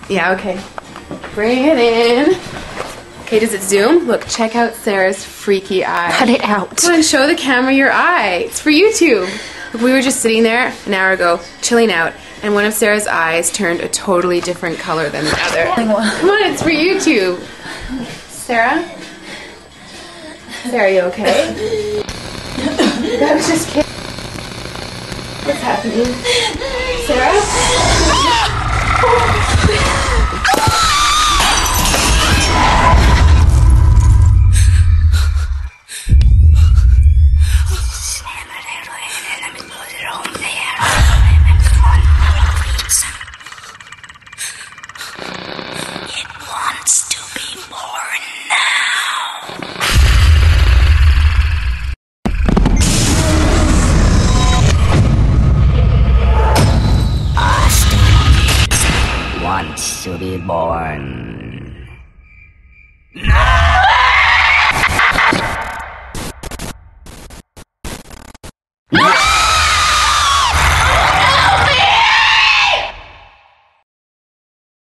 Yeah, okay. Bring it in. Okay, does it zoom? Look, check out Sarah's freaky eye. Cut it out. Come on, show the camera your eye. It's for YouTube. Look, we were just sitting there an hour ago, chilling out, and one of Sarah's eyes turned a totally different color than the other. Come on, it's for YouTube. Sarah? Sarah, you okay? That was just kidding. What's happening? Sarah? To be born